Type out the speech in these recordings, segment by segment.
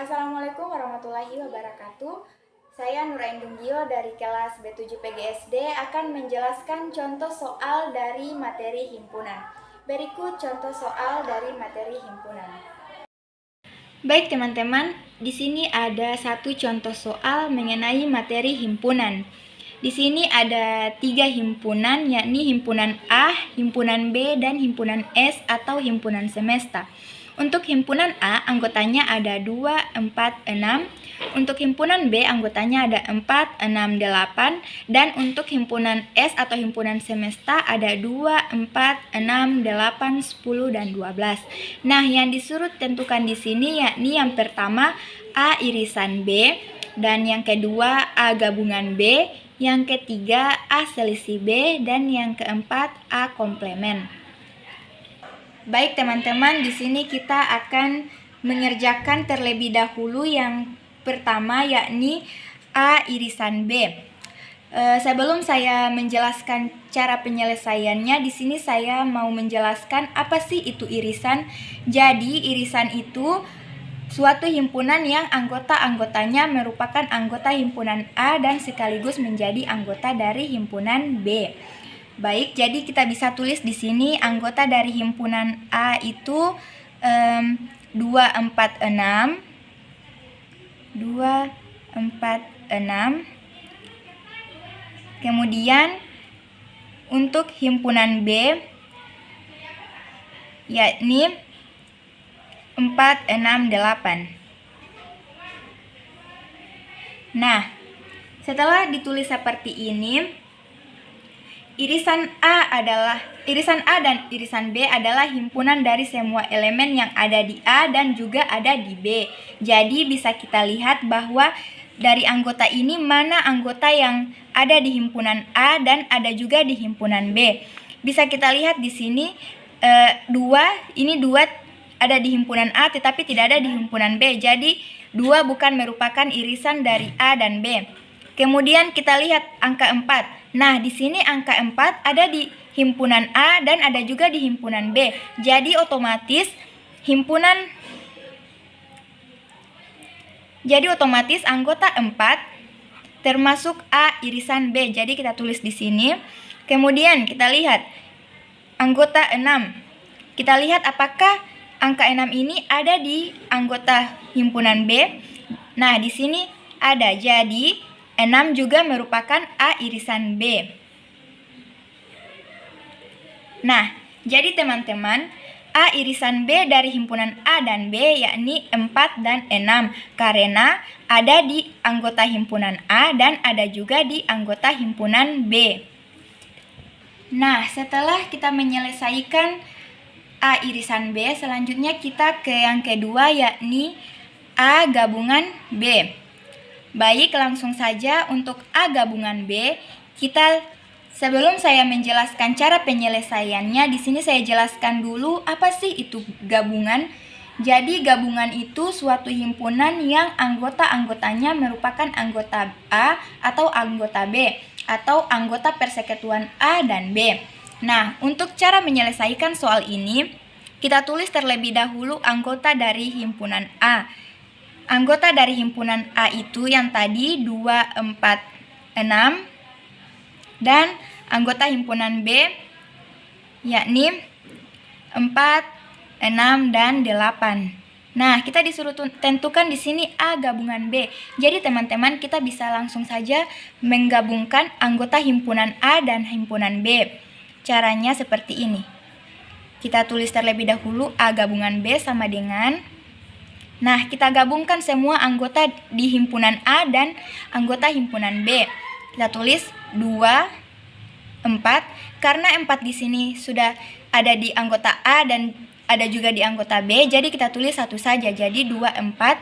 Assalamualaikum warahmatullahi wabarakatuh. Saya Nurain Dunggio dari kelas B7 PGSD akan menjelaskan contoh soal dari materi himpunan. Berikut contoh soal dari materi himpunan. Baik teman-teman, di sini ada satu contoh soal mengenai materi himpunan. Di sini ada 3 himpunan, yakni himpunan A, himpunan B, dan himpunan S atau himpunan semesta. Untuk himpunan A, anggotanya ada 2, 4, 6. Untuk himpunan B, anggotanya ada 4, 6, 8. Dan untuk himpunan S atau himpunan semesta ada 2, 4, 6, 8, 10, dan 12. Nah, yang disuruh tentukan di sini yakni yang pertama A irisan B, dan yang kedua A gabungan B, yang ketiga A selisih B, dan yang keempat A komplemen. Baik teman-teman, di sini kita akan mengerjakan terlebih dahulu yang pertama yakni A irisan B. Sebelum saya menjelaskan cara penyelesaiannya, di sini saya mau menjelaskan apa sih itu irisan. Jadi irisan itu suatu himpunan yang anggota-anggotanya merupakan anggota himpunan A dan sekaligus menjadi anggota dari himpunan B. Baik, jadi kita bisa tulis di sini anggota dari himpunan A itu 2, 4, 6. Kemudian untuk himpunan B yakni 4, 6, 8. Nah, setelah ditulis seperti ini, irisan A dan irisan B adalah himpunan dari semua elemen yang ada di A dan juga ada di B. Jadi bisa kita lihat bahwa dari anggota ini mana anggota yang ada di himpunan A dan ada juga di himpunan B. Bisa kita lihat di sini 2 ada di himpunan A tetapi tidak ada di himpunan B. Jadi 2 bukan merupakan irisan dari A dan B. Kemudian kita lihat angka 4. Nah, di sini angka 4 ada di himpunan A dan ada juga di himpunan B. Jadi otomatis anggota 4 termasuk A irisan B. Jadi kita tulis di sini. Kemudian kita lihat anggota 6. Kita lihat apakah angka 6 ini ada di anggota himpunan B. Nah, di sini ada. Jadi 6 juga merupakan A irisan B. Nah, jadi teman-teman, A irisan B dari himpunan A dan B yakni 4 dan 6 karena ada di anggota himpunan A dan ada juga di anggota himpunan B. Nah, setelah kita menyelesaikan A irisan B, selanjutnya kita ke yang kedua yakni A gabungan B. Baik, langsung saja untuk A gabungan B, sebelum saya menjelaskan cara penyelesaiannya, di sini saya jelaskan dulu apa sih itu gabungan. Jadi gabungan itu suatu himpunan yang anggota-anggotanya merupakan anggota A atau anggota B atau anggota persekutuan A dan B. Nah, untuk cara menyelesaikan soal ini, kita tulis terlebih dahulu anggota dari himpunan A. Anggota dari himpunan A itu yang tadi 2, 4, 6. Dan anggota himpunan B yakni 4, 6, dan 8. Nah, kita disuruh tentukan di sini A gabungan B. Jadi teman-teman, kita bisa langsung saja menggabungkan anggota himpunan A dan himpunan B. Caranya seperti ini. Kita tulis terlebih dahulu A gabungan B sama dengan, nah, kita gabungkan semua anggota di himpunan A dan anggota himpunan B. Kita tulis 2, 4. Karena 4 di sini sudah ada di anggota A dan ada juga di anggota B, jadi kita tulis satu saja. Jadi 2, 4.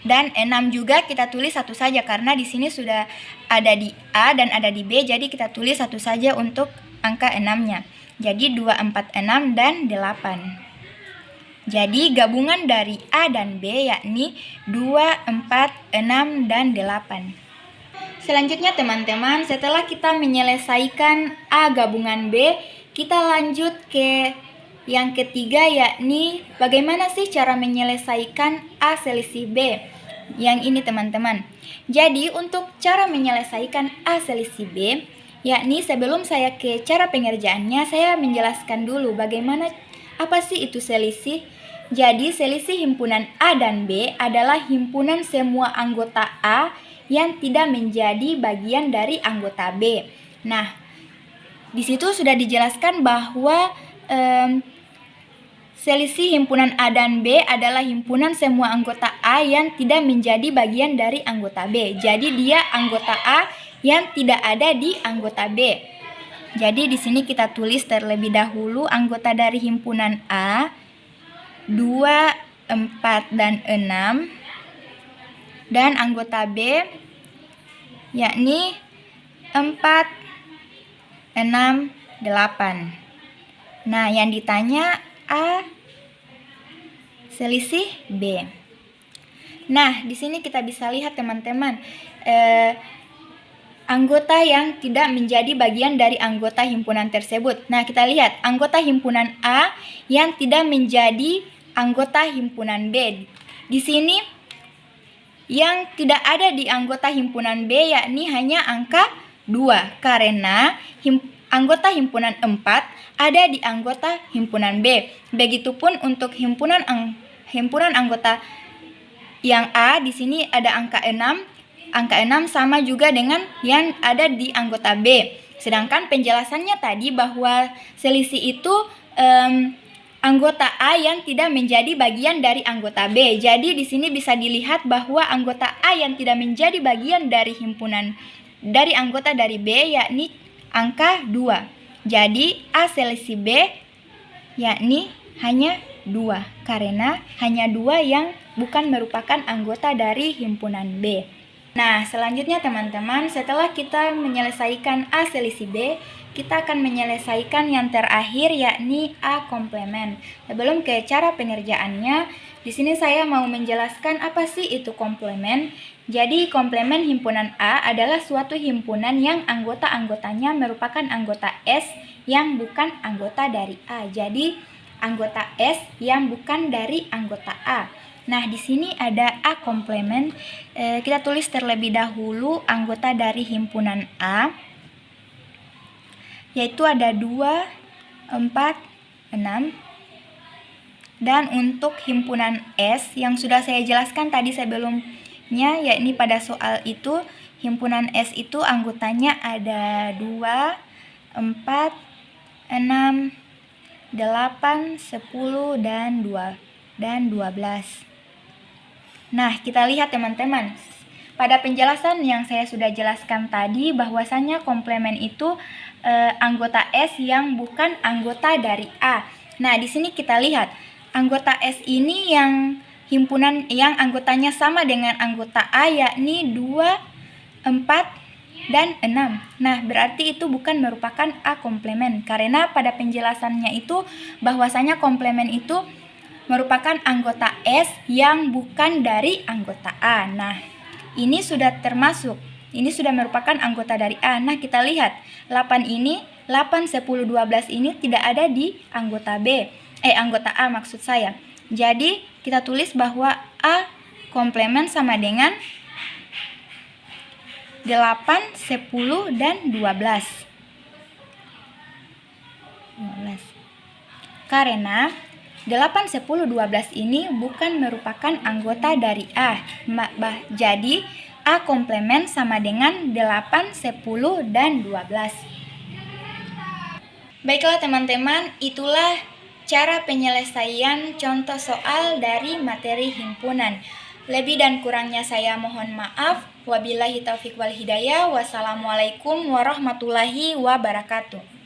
Dan 6 juga kita tulis satu saja karena di sini sudah ada di A dan ada di B, jadi kita tulis satu saja untuk angka 6-nya. Jadi 2, 4, 6, dan 8. Jadi gabungan dari A dan B yakni 2, 4, 6, dan 8. Selanjutnya teman-teman, setelah kita menyelesaikan A gabungan B, kita lanjut ke Yang ketiga yakni bagaimana sih cara menyelesaikan A selisih B. Yang ini teman-teman. Jadi untuk cara menyelesaikan A selisih B, yakni sebelum saya ke cara pengerjaannya, saya menjelaskan dulu bagaimana apa sih itu selisih. Jadi selisih himpunan A dan B adalah himpunan semua anggota A yang tidak menjadi bagian dari anggota B. Nah, di situ sudah dijelaskan bahwa selisih himpunan A dan B adalah himpunan semua anggota A yang tidak menjadi bagian dari anggota B. Jadi dia anggota A yang tidak ada di anggota B. Jadi di sini kita tulis terlebih dahulu anggota dari himpunan A 2, 4, dan 6. Dan anggota B yakni 4, 6, 8. Nah, yang ditanya A selisih B. Nah, di sini kita bisa lihat teman-teman, anggota yang tidak menjadi bagian dari anggota himpunan tersebut. Nah, kita lihat anggota himpunan A yang tidak menjadi anggota himpunan B. Di sini yang tidak ada di anggota himpunan B yakni hanya angka 2 karena anggota himpunan 4 ada di anggota himpunan B. Begitupun untuk himpunan anggota yang A, di sini ada angka 6. Angka 6 sama juga dengan yang ada di anggota B. Sedangkan penjelasannya tadi bahwa selisih itu anggota A yang tidak menjadi bagian dari anggota B. Jadi di sini bisa dilihat bahwa anggota A yang tidak menjadi bagian dari himpunan dari anggota dari B yakni angka 2. Jadi A selisih B yakni hanya 2 karena hanya 2 yang bukan merupakan anggota dari himpunan B. Nah, selanjutnya teman-teman, setelah kita menyelesaikan A selisih B, kita akan menyelesaikan yang terakhir yakni A komplement. Sebelum ke cara pengerjaannya, di sini saya mau menjelaskan apa sih itu komplement. Jadi, komplement himpunan A adalah suatu himpunan yang anggota-anggotanya merupakan anggota S yang bukan anggota dari A. Jadi, anggota S yang bukan dari anggota A. Nah, di sini ada A komplement. Kita tulis terlebih dahulu anggota dari himpunan A, yaitu ada 2, 4, 6. Dan untuk himpunan S yang sudah saya jelaskan tadi sebelumnya, yakni pada soal itu, himpunan S itu anggotanya ada 2, 4, 6, 8, 10, dan 12. Nah, kita lihat teman-teman. Pada penjelasan yang saya sudah jelaskan tadi, bahwasanya komplement itu anggota S yang bukan anggota dari A. Nah, di sini kita lihat anggota S ini yang himpunan yang anggotanya sama dengan anggota A yakni 2, 4, dan 6. Nah, berarti itu bukan merupakan A komplement karena pada penjelasannya itu bahwasanya komplement itu merupakan anggota S yang bukan dari anggota A. Nah, ini sudah termasuk, ini sudah merupakan anggota dari A. Nah, kita lihat 8 ini, 8, 10, 12 ini tidak ada di anggota B. Anggota A maksud saya. Jadi, kita tulis bahwa A komplement sama dengan 8, 10, dan 12. Karena 8, 10, 12 ini bukan merupakan anggota dari A. Jadi, A komplement sama dengan 8, 10, dan 12. Baiklah teman-teman, itulah cara penyelesaian contoh soal dari materi himpunan. Lebih dan kurangnya saya mohon maaf. Wabillahi taufiq wal hidayah. Wassalamualaikum warahmatullahi wabarakatuh.